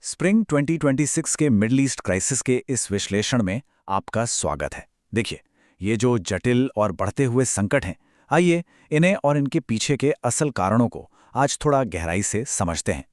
Spring 2026 के middle east crisis के इस विश्लेषण में आपका स्वागत है। देखिए, ये जो जटिल और बढ़ते हुए संकट हैं, आइए इन्हें और इनके पीछे के असल कारणों को आज थोड़ा गहराई से समझते हैं।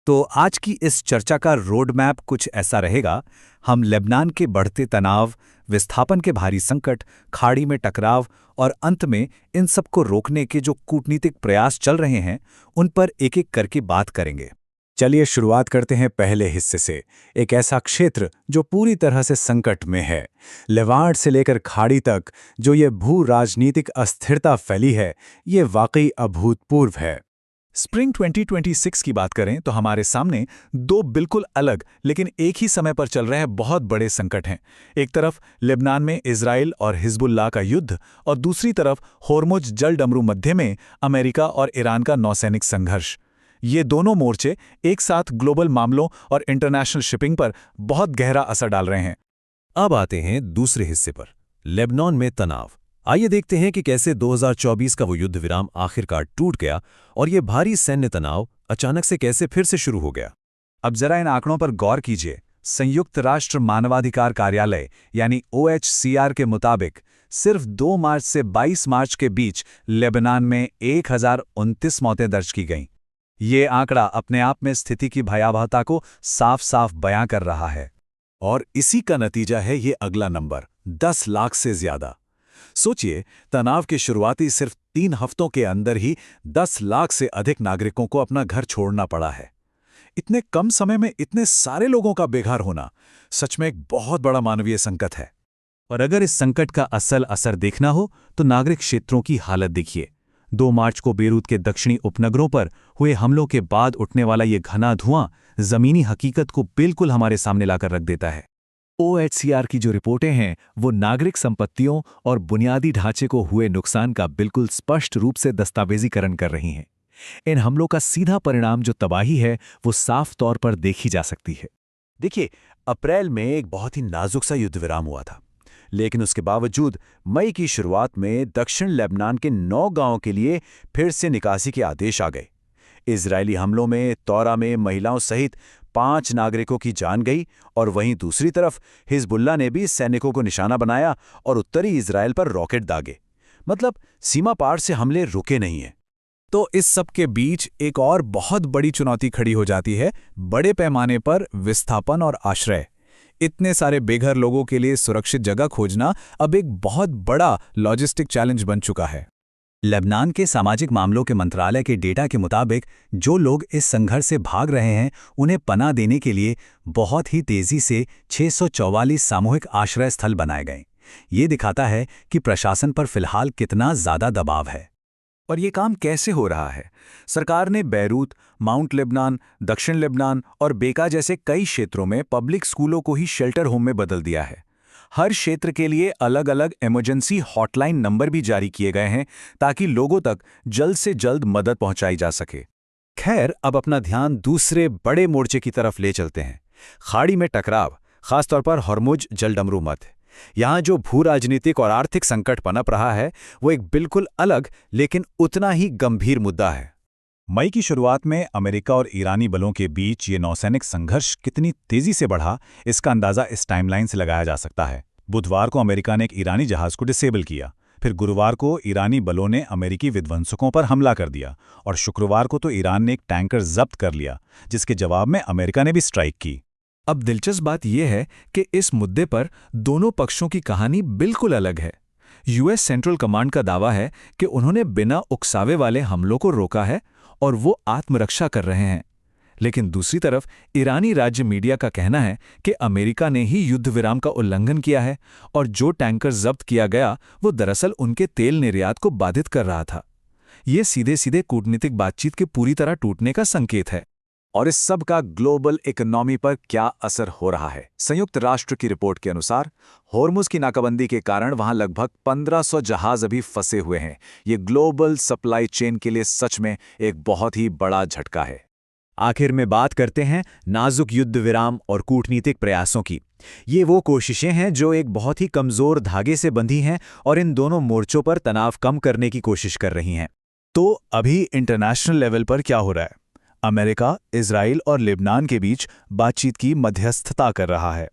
तो आज की इस चर्चा का रोड मैप कुछ ऐसा रहेगा। हम लेबनान के बढ़ते तनाव, विस्थापन के भारी संकट, खाड़ी में टकराव और अंत में इन सबको रोकने के जो कूटनीतिक प्रयास चल रहे हैं, उन पर एक एक करके बात करेंगे। चलिए शुरुआत करते हैं पहले हिस्से से। एक ऐसा क्षेत्र जो पूरी तरह से संकट में है। लेवांट से लेकर खाड़ी तक जो ये भू राजनीतिक अस्थिरता फैली है, ये वाकई अभूतपूर्व है। स्प्रिंग 2026 की बात करें तो हमारे सामने दो बिल्कुल अलग लेकिन एक ही समय पर चल रहे हैं बहुत बड़े संकट हैं। एक तरफ लेबनान में इजराइल और हिजबुल्लाह का युद्ध और दूसरी तरफ होर्मुज जलडमरू मध्य में अमेरिका और ईरान का नौसैनिक संघर्ष। ये दोनों मोर्चे एक साथ ग्लोबल मामलों और इंटरनेशनल शिपिंग पर बहुत गहरा असर डाल रहे हैं। अब आते हैं दूसरे हिस्से पर, लेबनान में तनाव। आइए देखते हैं कि कैसे 2024 का वो युद्ध विराम आखिरकार टूट गया और ये भारी सैन्य तनाव अचानक से कैसे फिर से शुरू हो गया। अब जरा इन आंकड़ों पर गौर कीजिए। संयुक्त राष्ट्र मानवाधिकार कार्यालय यानी OHCR के मुताबिक सिर्फ 2 मार्च से 22 मार्च के बीच लेबनान में 1029 मौतें दर्ज की गईं। ये आंकड़ा अपने आप में स्थिति की भयावहता को साफ साफ बयां कर रहा है। और इसी का नतीजा है ये अगला नंबर, 10 लाख से ज्यादा। सोचिए, तनाव के शुरुआती सिर्फ 3 हफ्तों के अंदर ही 10 लाख से अधिक नागरिकों को अपना घर छोड़ना पड़ा है। इतने कम समय में इतने सारे लोगों का बेघर होना सच में एक बहुत बड़ा मानवीय संकट है। और अगर इस संकट का असल असर देखना हो तो नागरिक क्षेत्रों की हालत देखिए। 2 मार्च को बेरूत के दक्षिणी उपनगरों पर हुए हमलों के बाद उठने वाला ये घना धुआं जमीनी हकीकत को बिल्कुल हमारे सामने लाकर रख देता है। OHCR की जो रिपोर्टें हैं वो नागरिक संपत्तियों और बुनियादी ढांचे को हुए नुकसान का बिल्कुल स्पष्ट रूप से दस्तावेजीकरण कर रही हैं। इन हमलों का सीधा परिणाम जो तबाही है वो साफ तौर पर देखी जा सकती है। देखिए, अप्रैल में एक बहुत ही नाजुक सा युद्ध विराम हुआ था, लेकिन उसके बावजूद मई की शुरुआत में दक्षिण लेबनान के 9 गांवों के लिए फिर से निकासी के आदेश आ गए। इजरायली हमलों में तौरा में महिलाओं सहित 5 नागरिकों की जान गई और वहीं दूसरी तरफ हिजबुल्लाह ने भी सैनिकों को निशाना बनाया और उत्तरी इजराइल पर रॉकेट दागे। मतलब सीमा पार से हमले रुके नहीं हैं। तो इस सब के बीच एक और बहुत बड़ी चुनौती खड़ी हो जाती है, बड़े पैमाने पर विस्थापन और आश्रय। इतने सारे बेघर लोगों के लिए सुरक्षित जगह खोजना अब एक बहुत बड़ा लॉजिस्टिक चैलेंज बन चुका है। लेबनान के सामाजिक मामलों के मंत्रालय के डेटा के मुताबिक जो लोग इस संघर्ष से भाग रहे हैं, उन्हें पनाह देने के लिए बहुत ही तेजी से 644 सामूहिक आश्रय स्थल बनाए गए। ये दिखाता है कि प्रशासन पर फिलहाल कितना ज्यादा दबाव है। और ये काम कैसे हो रहा है? सरकार ने बैरूत, माउंट लेबनान, दक्षिण लेबनान और बेका जैसे कई क्षेत्रों में पब्लिक स्कूलों को ही शेल्टर होम में बदल दिया है। हर क्षेत्र के लिए अलग अलग इमरजेंसी हॉटलाइन नंबर भी जारी किए गए हैं ताकि लोगों तक जल्द से जल्द मदद पहुंचाई जा सके। खैर, अब अपना ध्यान दूसरे बड़े मोर्चे की तरफ ले चलते हैं, खाड़ी में टकराव, खासतौर पर होर्मुज जलडमरू मध्य। यहाँ जो भू राजनीतिक और आर्थिक संकट पनप रहा है वो एक बिल्कुल अलग लेकिन उतना ही गंभीर मुद्दा है। मई की शुरुआत में अमेरिका और ईरानी बलों के बीच ये नौसैनिक संघर्ष कितनी तेजी से बढ़ा, इसका अंदाजा इस टाइमलाइन से लगाया जा सकता है। बुधवार को अमेरिका ने एक ईरानी जहाज को डिसेबल किया, फिर गुरुवार को ईरानी बलों ने अमेरिकी विध्वंसकों पर हमला कर दिया और शुक्रवार को तो ईरान ने एक टैंकर जब्त कर लिया, जिसके जवाब में अमेरिका ने भी स्ट्राइक की। अब दिलचस्प बात यह है कि इस मुद्दे पर दोनों पक्षों की कहानी बिल्कुल अलग है। US सेंट्रल कमांड का दावा है कि उन्होंने बिना उकसावे वाले हमलों को रोका है और वो आत्मरक्षा कर रहे हैं, लेकिन दूसरी तरफ ईरानी राज्य मीडिया का कहना है कि अमेरिका ने ही युद्ध विराम का उल्लंघन किया है और जो टैंकर जब्त किया गया वो दरअसल उनके तेल निर्यात को बाधित कर रहा था। ये सीधे सीधे कूटनीतिक बातचीत के पूरी तरह टूटने का संकेत है। और इस सब का ग्लोबल इकोनॉमी पर क्या असर हो रहा है? संयुक्त राष्ट्र की रिपोर्ट के अनुसार होर्मुज की नाकाबंदी के कारण वहां लगभग 1500 जहाज अभी फंसे हुए हैं। ये ग्लोबल सप्लाई चेन के लिए सच में एक बहुत ही बड़ा झटका है। आखिर में बात करते हैं नाजुक युद्ध विराम और कूटनीतिक प्रयासों की। ये वो कोशिशें हैं जो एक बहुत ही कमजोर धागे से बंधी हैं और इन दोनों मोर्चों पर तनाव कम करने की कोशिश कर रही हैं। तो अभी इंटरनेशनल लेवल पर क्या हो रहा है? अमेरिका, इजराइल और लेबनान के बीच बातचीत की मध्यस्थता कर रहा है।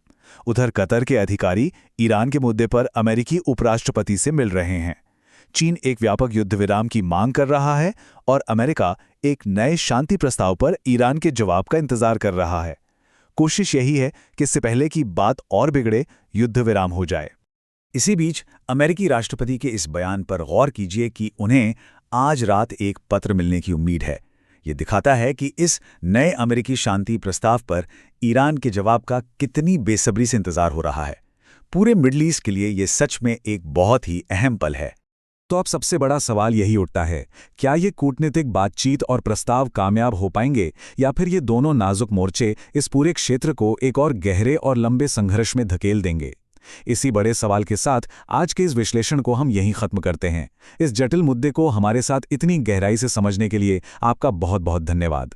उधर कतर के अधिकारी ईरान के मुद्दे पर अमेरिकी उपराष्ट्रपति से मिल रहे हैं। चीन एक व्यापक युद्ध विराम की मांग कर रहा है और अमेरिका एक नए शांति प्रस्ताव पर ईरान के जवाब का इंतजार कर रहा है। कोशिश यही है कि इससे पहले कि बात और बिगड़े, युद्ध विराम हो जाए। इसी बीच अमेरिकी राष्ट्रपति के इस बयान पर गौर कीजिए कि उन्हें आज रात एक पत्र मिलने की उम्मीद है। ये दिखाता है कि इस नए अमेरिकी शांति प्रस्ताव पर ईरान के जवाब का कितनी बेसब्री से इंतजार हो रहा है। पूरे मिडल ईस्ट के लिए ये सच में एक बहुत ही अहम पल है। तो अब सबसे बड़ा सवाल यही उठता है, क्या ये कूटनीतिक बातचीत और प्रस्ताव कामयाब हो पाएंगे या फिर ये दोनों नाजुक मोर्चे इस पूरे क्षेत्र को एक और गहरे और लंबे संघर्ष में धकेल देंगे? इसी बड़े सवाल के साथ आज के इस विश्लेषण को हम यहीं खत्म करते हैं। इस जटिल मुद्दे को हमारे साथ इतनी गहराई से समझने के लिए आपका बहुत बहुत धन्यवाद।